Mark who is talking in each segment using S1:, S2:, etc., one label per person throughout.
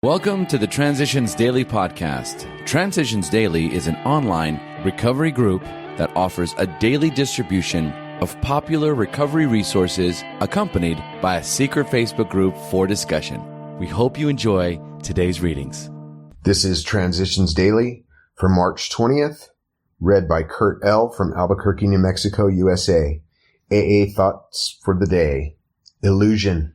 S1: Welcome to the Transitions Daily podcast. Transitions Daily is an online recovery group that offers a daily distribution of popular recovery resources accompanied by a secret Facebook group for discussion. We hope you enjoy today's readings.
S2: This is Transitions Daily for March 20th, read by Kurt L. from Albuquerque, New Mexico, USA. AA Thoughts for the Day. Illusion.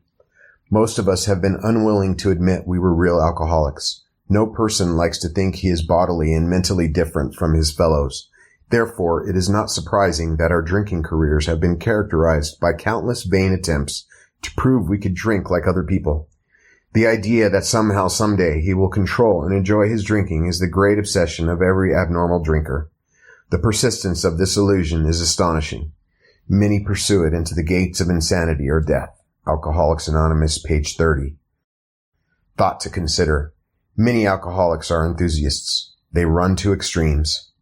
S2: Most of us have been unwilling to admit we were real alcoholics. No person likes to think he is bodily and mentally different from his fellows. Therefore, it is not surprising that our drinking careers have been characterized by countless vain attempts to prove we could drink like other people. The idea that somehow someday he will control and enjoy his drinking is the great obsession of every abnormal drinker. The persistence of this illusion is astonishing. Many pursue it into the gates of insanity or death. Alcoholics Anonymous, page 30. Thought to consider. Many alcoholics are enthusiasts. They run to extremes.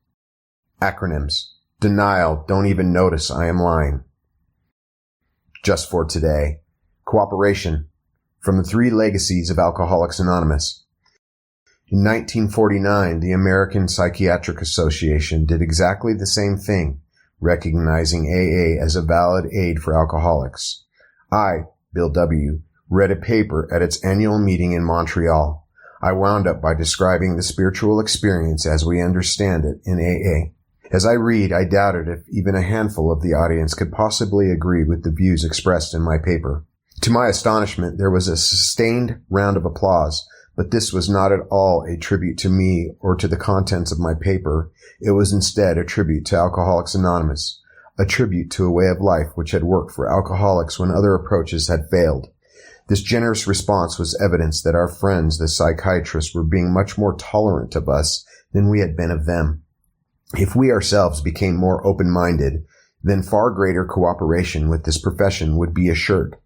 S2: Acronyms. Denial. Don't even notice I am lying. Just for today. Cooperation. From the three legacies of Alcoholics Anonymous. In 1949, the American Psychiatric Association did exactly the same thing, recognizing AA as a valid aid for alcoholics. I, Bill W., read a paper at its annual meeting in Montreal. I wound up by describing the spiritual experience as we understand it in AA. As I read, I doubted if even a handful of the audience could possibly agree with the views expressed in my paper. To my astonishment, there was a sustained round of applause, but this was not at all a tribute to me or to the contents of my paper. It was instead a tribute to Alcoholics Anonymous. A tribute to a way of life which had worked for alcoholics when other approaches had failed. This generous response was evidence that our friends, the psychiatrists, were being much more tolerant of us than we had been of them. If we ourselves became more open-minded, then far greater cooperation with this profession would be assured.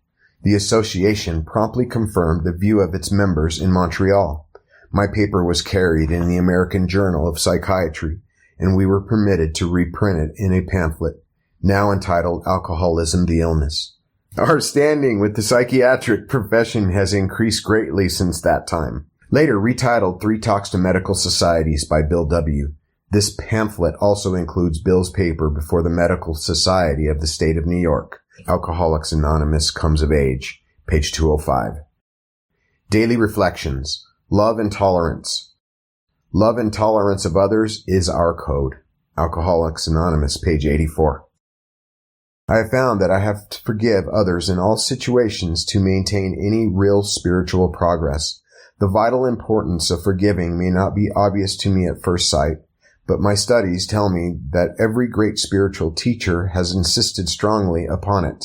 S2: The association promptly confirmed the view of its members in Montreal. My paper was carried in the American Journal of Psychiatry, and we were permitted to reprint it in a pamphlet, now entitled Alcoholism the Illness. Our standing with the psychiatric profession has increased greatly since that time. Later retitled Three Talks to Medical Societies by Bill W. This pamphlet also includes Bill's paper before the Medical Society of the State of New York. Alcoholics Anonymous Comes of Age, page 205. Daily Reflections. Love and Tolerance. Love and tolerance of others is our code. Alcoholics Anonymous, page 84. I have found that I have to forgive others in all situations to maintain any real spiritual progress. The vital importance of forgiving may not be obvious to me at first sight, but my studies tell me that every great spiritual teacher has insisted strongly upon it.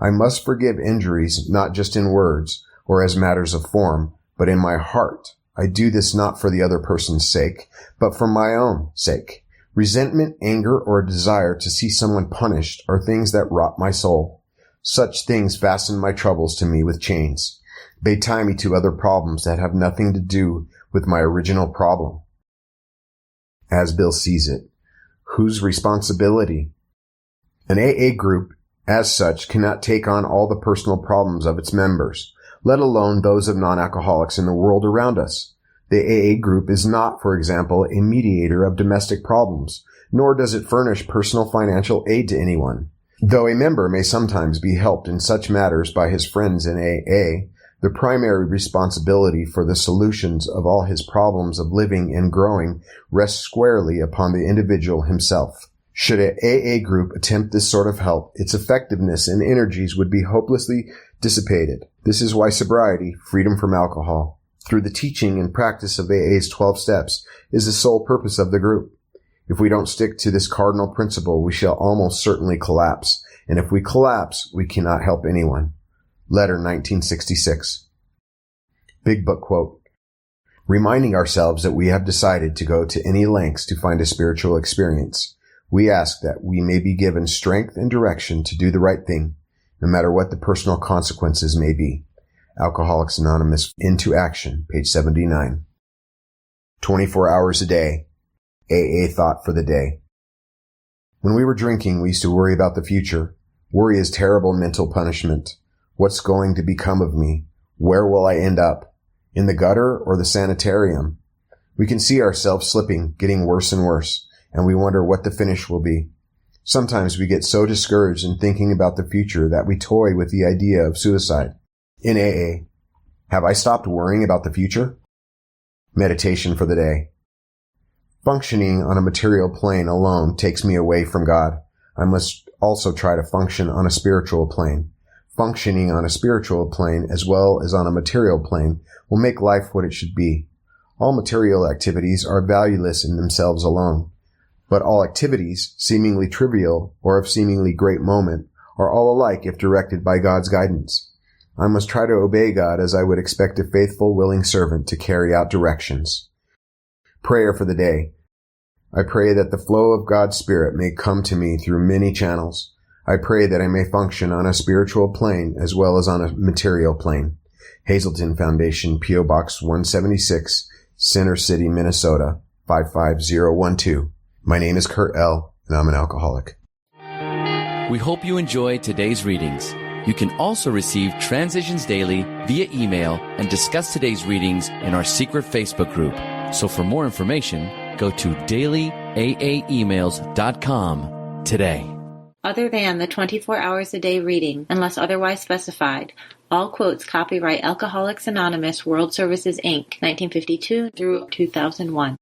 S2: I must forgive injuries not just in words or as matters of form, but in my heart. I do this not for the other person's sake, but for my own sake. Resentment, anger, or a desire to see someone punished are things that rot my soul. Such things fasten my troubles to me with chains. They tie me to other problems that have nothing to do with my original problem. As Bill sees it, whose responsibility? An AA group, as such, cannot take on all the personal problems of its members, let alone those of non-alcoholics in the world around us. The AA group is not, for example, a mediator of domestic problems, nor does it furnish personal financial aid to anyone. Though a member may sometimes be helped in such matters by his friends in AA, the primary responsibility for the solutions of all his problems of living and growing rests squarely upon the individual himself. Should an AA group attempt this sort of help, its effectiveness and energies would be hopelessly dissipated. This is why sobriety, freedom from alcohol, through the teaching and practice of AA's 12 steps, is the sole purpose of the group. If we don't stick to this cardinal principle, we shall almost certainly collapse. And if we collapse, we cannot help anyone. Letter 1966. Big Book quote. Reminding ourselves that we have decided to go to any lengths to find a spiritual experience, we ask that we may be given strength and direction to do the right thing, no matter what the personal consequences may be. Alcoholics Anonymous Into Action, page 79. 24 hours a day. AA Thought for the Day. When we were drinking, we used to worry about the future. Worry is terrible mental punishment. What's going to become of me? Where will I end up? In the gutter or the sanitarium? We can see ourselves slipping, getting worse and worse, and we wonder what the finish will be. Sometimes we get so discouraged in thinking about the future that we toy with the idea of suicide. In AA, have I stopped worrying about the future? Meditation for the day. Functioning on a material plane alone takes me away from God. I must also try to function on a spiritual plane. Functioning on a spiritual plane as well as on a material plane will make life what it should be. All material activities are valueless in themselves alone, but all activities, seemingly trivial or of seemingly great moment, are all alike if directed by God's guidance. I must try to obey God as I would expect a faithful, willing servant to carry out directions. Prayer for the day. I pray that the flow of God's Spirit may come to me through many channels. I pray that I may function on a spiritual plane as well as on a material plane. Hazelton Foundation, P.O. Box 176, Center City, Minnesota, 55012. My name is Kurt L., and I'm an alcoholic.
S1: We hope you enjoyed today's readings. You can also receive Transitions Daily via email and discuss today's readings in our secret Facebook group. So for more information, go to dailyaaemails.com today.
S3: Other than the 24 hours a day reading, unless otherwise specified, all quotes copyright Alcoholics Anonymous World Services, Inc., 1952 through 2001.